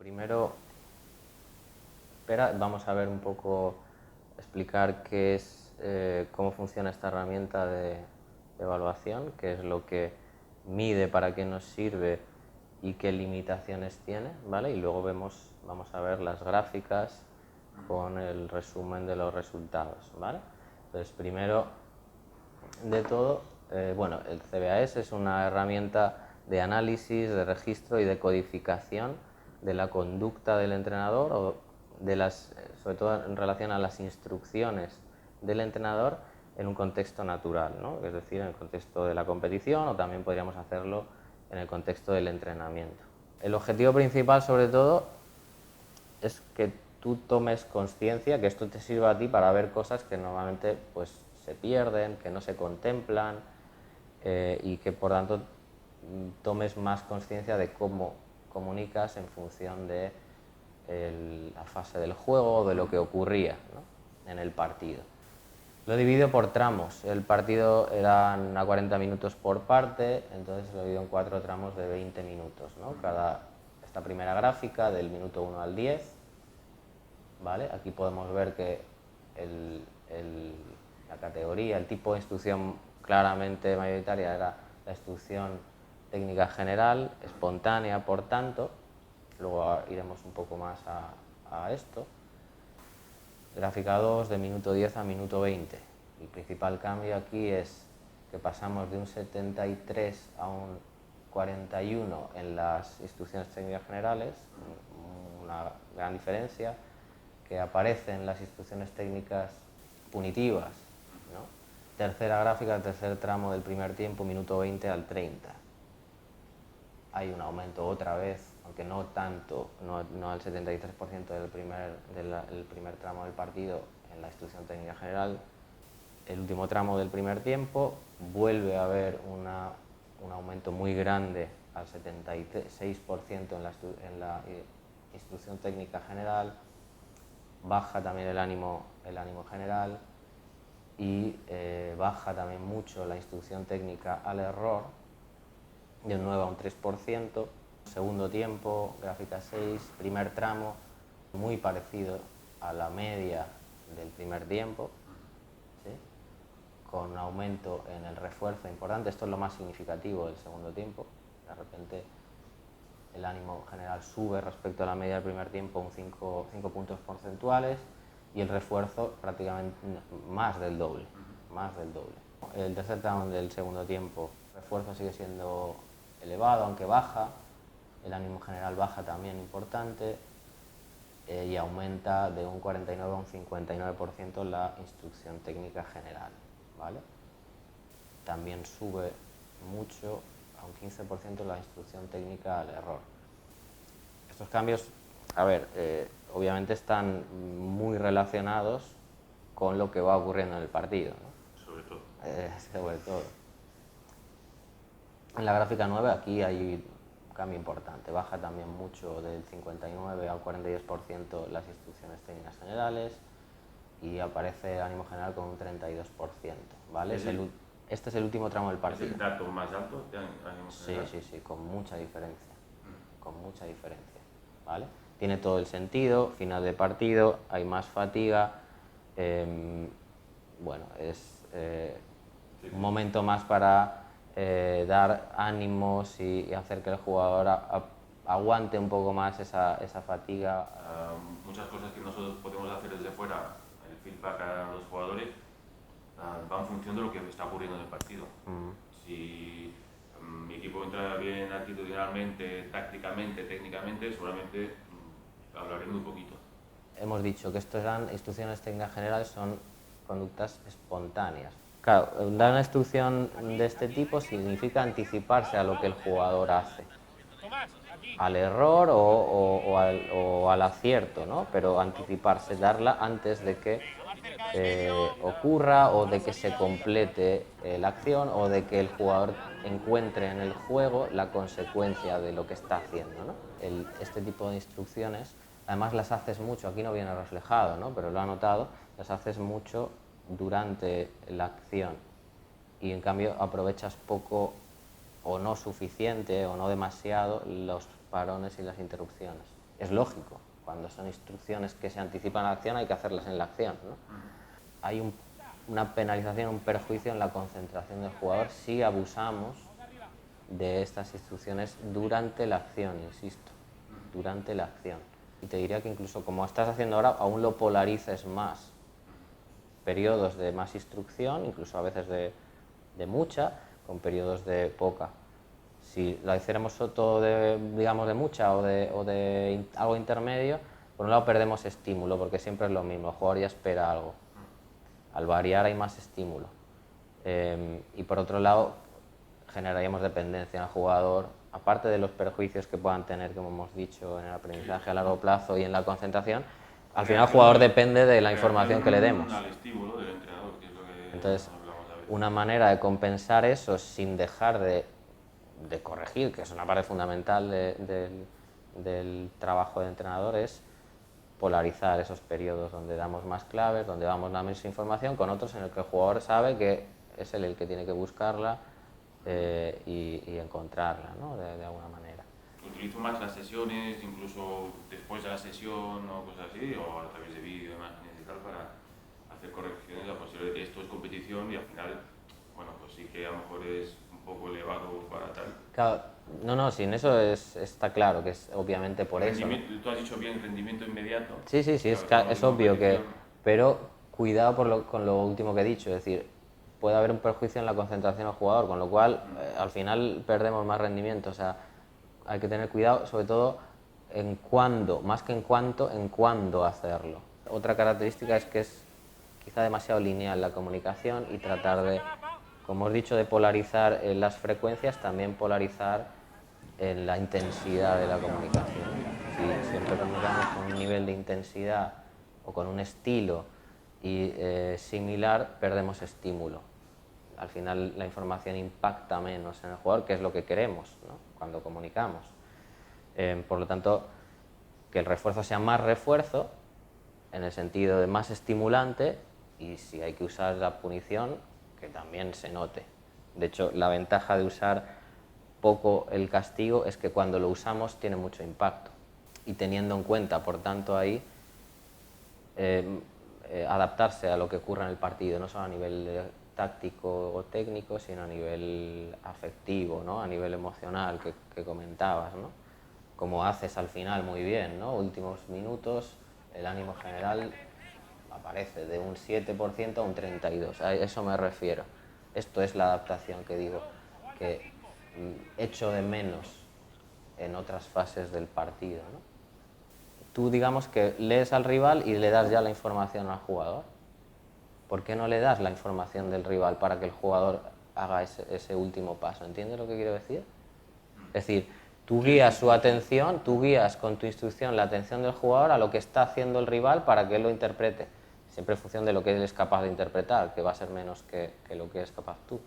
Primero, vamos a ver un poco, explicar qué es, cómo funciona esta herramienta de evaluación, qué es lo que mide, para qué nos sirve y qué limitaciones tiene, ¿vale? Y luego vamos a ver las gráficas con el resumen de los resultados, ¿vale? Entonces, primero de todo, bueno, el CBAS es una herramienta de análisis, de registro y de codificación de la conducta del entrenador, o sobre todo en relación a las instrucciones del entrenador en un contexto natural, ¿no? Es decir, en el contexto de la competición, o también podríamos hacerlo en el contexto del entrenamiento. El objetivo principal, sobre todo, es que tú tomes conciencia, que esto te sirva a ti para ver cosas que normalmente pues, se pierden, que no se contemplan, y que por tanto tomes más conciencia de cómo comunicas en función de la fase del juego o de lo que ocurría, ¿no?, en el partido. Lo divido por tramos. El partido eran a 40 minutos por parte, entonces lo divido en 4 tramos de 20 minutos, ¿no? Esta primera gráfica del minuto 1 al 10, ¿vale? Aquí podemos ver que la categoría, el tipo de instrucción claramente mayoritaria era la instrucción técnica general, espontánea, por tanto. Luego iremos un poco más a esto. Gráfica 2, de minuto 10 a minuto 20. El principal cambio aquí es que pasamos de un 73 a un 41 en las instrucciones técnicas generales, una gran diferencia, que aparece en las instrucciones técnicas punitivas, ¿no? Tercera gráfica, el tercer tramo del primer tiempo, minuto 20 al 30. Hay un aumento otra vez, aunque no tanto, no al 73% del primer tramo del partido en la instrucción técnica general. El último tramo del primer tiempo vuelve a haber un aumento muy grande al 76% en la instrucción técnica general. Baja también el ánimo general y baja también mucho la instrucción técnica al error, de un 9 a un 3%. Segundo tiempo, gráfica 6, primer tramo, muy parecido a la media del primer tiempo, ¿sí?, con un aumento en el refuerzo importante. Esto es lo más significativo del segundo tiempo. De repente el ánimo general sube respecto a la media del primer tiempo un 5 puntos porcentuales, y el refuerzo prácticamente más del doble. El tercer tramo del segundo tiempo, el refuerzo sigue siendo elevado, aunque baja. El ánimo general baja también importante, y aumenta de un 49 a un 59% la instrucción técnica general, ¿vale? También sube mucho, a un 15%, la instrucción técnica al error. Estos cambios, a ver, obviamente están muy relacionados con lo que va ocurriendo en el partido, ¿no? Sobre todo. Sobre todo. En la gráfica 9 aquí hay un cambio importante. Baja también mucho, del 59 al 42%, las instrucciones técnicas generales, y aparece ánimo general con un 32%, ¿vale? Este es el último tramo del partido. ¿Es el dato más alto de ánimo general? Sí, con mucha diferencia. Con mucha diferencia, ¿vale? Tiene todo el sentido. Final de partido, hay más fatiga. Bueno, es un momento más para dar ánimos y hacer que el jugador aguante un poco más esa fatiga. Muchas cosas que nosotros podemos hacer desde fuera, el feedback a los jugadores, va en función de lo que está ocurriendo en el partido. Si mi equipo entra bien actitudinalmente, tácticamente, técnicamente, seguramente hablaré muy poquito. Hemos dicho que estas eran instrucciones técnicas generales, son conductas espontáneas. Claro, dar una instrucción de este tipo significa anticiparse a lo que el jugador hace, al error o al acierto, ¿no? Pero anticiparse, darla antes de que ocurra, o de que se complete la acción, o de que el jugador encuentre en el juego la consecuencia de lo que está haciendo, ¿no? Este tipo de instrucciones, además las haces mucho, aquí no viene reflejado, ¿no?, pero lo ha notado, las haces mucho durante la acción, y en cambio aprovechas poco o no suficiente o no demasiado los parones y las interrupciones. es lógico. Cuando son instrucciones que se anticipan a la acción hay que hacerlas en la acción, ¿no? Hay una penalización, un perjuicio en la concentración del jugador si abusamos de estas instrucciones durante la acción, insisto, durante la acción. Y te diría que incluso como estás haciendo ahora, aún lo polarices más. Periodos de más instrucción, incluso a veces de mucha, con periodos de poca. Si lo hiciéramos todo digamos, de mucha o de algo intermedio, por un lado perdemos estímulo, porque siempre es lo mismo, el jugador ya espera algo. Al variar hay más estímulo. Y por otro lado, generaríamos dependencia en el jugador, aparte de los perjuicios que puedan tener, como hemos dicho, en el aprendizaje a largo plazo y en la concentración. Al final el jugador depende de la información que le demos. Al estímulo del entrenador, que es lo que Entonces, hablamos a veces. una manera de compensar eso sin dejar de corregir, que es una parte fundamental del trabajo de entrenador, es polarizar esos periodos donde damos más claves, donde damos la misma información, con otros en el que el jugador sabe que es él el que tiene que buscarla y encontrarla, ¿no? de alguna manera. Utilizo más las sesiones, incluso después de la sesión o cosas así, o a través de vídeo, imágenes y tal, para hacer correcciones. La posibilidad de que esto es competición y al final, bueno, pues sí que a lo mejor es un poco elevado para tal. Claro, no, sin eso está claro, que es obviamente por eso, ¿no? Tú has dicho bien rendimiento inmediato. Sí, Claro, es obvio que... Pero cuidado con lo último que he dicho, es decir, puede haber un perjuicio en la concentración del jugador, con lo cual al final perdemos más rendimiento. O sea, hay que tener cuidado, sobre todo en cuándo, más que en cuánto, en cuándo hacerlo. Otra característica es que es quizá demasiado lineal la comunicación y tratar de, como os he dicho, de polarizar las frecuencias, también polarizar en la intensidad de la comunicación. Si siempre comunicamos con un nivel de intensidad o con un estilo similar, perdemos estímulo. Al final la información impacta menos en el jugador, que es lo que queremos, ¿no? Cuando comunicamos. Por lo tanto, que el refuerzo sea más refuerzo, en el sentido de más estimulante, y si hay que usar la punición, que también se note. De hecho, la ventaja de usar poco el castigo es que cuando lo usamos tiene mucho impacto. Y teniendo en cuenta, por tanto, ahí adaptarse a lo que ocurra en el partido, no solo a nivel táctico o técnico, sino a nivel afectivo, ¿no? A nivel emocional que comentabas, ¿no? Como haces al final muy bien, ¿no? Últimos minutos, el ánimo general aparece de un 7% a un 32%, a eso me refiero. Esto es la adaptación que digo, que echo de menos en otras fases del partido, ¿no? Tú digamos que lees al rival y le das ya la información al jugador. ¿Por qué no le das la información del rival para que el jugador haga ese último paso? ¿Entiendes lo que quiero decir? Es decir, tú guías su atención, tú guías con tu instrucción la atención del jugador a lo que está haciendo el rival para que él lo interprete, siempre en función de lo que él es capaz de interpretar, que va a ser menos que lo que es capaz tú.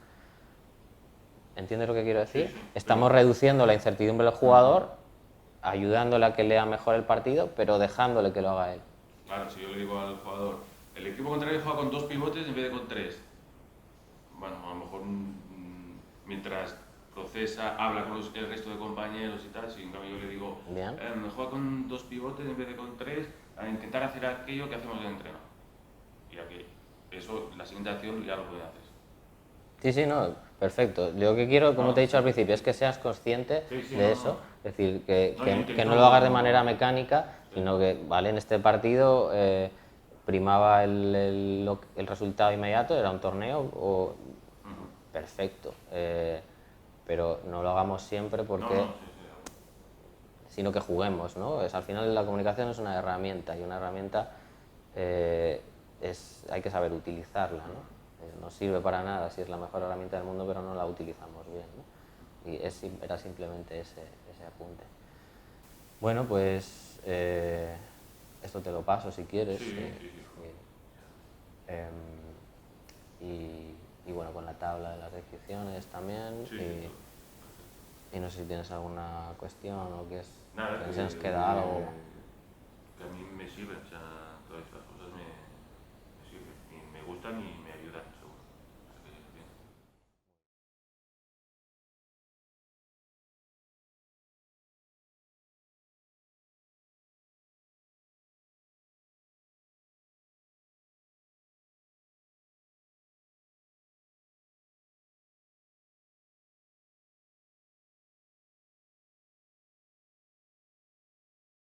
¿Entiendes lo que quiero decir? Estamos reduciendo la incertidumbre del jugador, ayudándole a que lea mejor el partido, pero dejándole que lo haga él. Claro, si yo le digo al jugador, el equipo contrario juega con 2 pivotes en vez de con 3. Bueno, a lo mejor mientras procesa, habla con el resto de compañeros y tal, si en cambio yo le digo, juega con 2 pivotes en vez de con 3, a intentar hacer aquello que hacemos en el entreno. Y aquí, eso, la siguiente acción ya lo puede hacer. Sí, no, perfecto. Yo lo que quiero, como te he dicho al principio, es que seas consciente de eso, es decir, que no lo hagas de manera mecánica, sino que, vale, en este partido primaba el resultado inmediato, era un torneo, perfecto, pero no lo hagamos siempre porque... sino que juguemos, ¿no? Al final la comunicación es una herramienta y una herramienta hay que saber utilizarla, ¿no? No sirve para nada si es la mejor herramienta del mundo, pero no la utilizamos bien, ¿no? Y era simplemente ese apunte. Bueno, pues esto te lo paso si quieres. Y bueno, con la tabla de las descripciones también. Y no sé si tienes alguna cuestión o que se nos queda algo. Que a mí me sirven, o sea, todas estas cosas me sirven, y me gustan y me ayudan.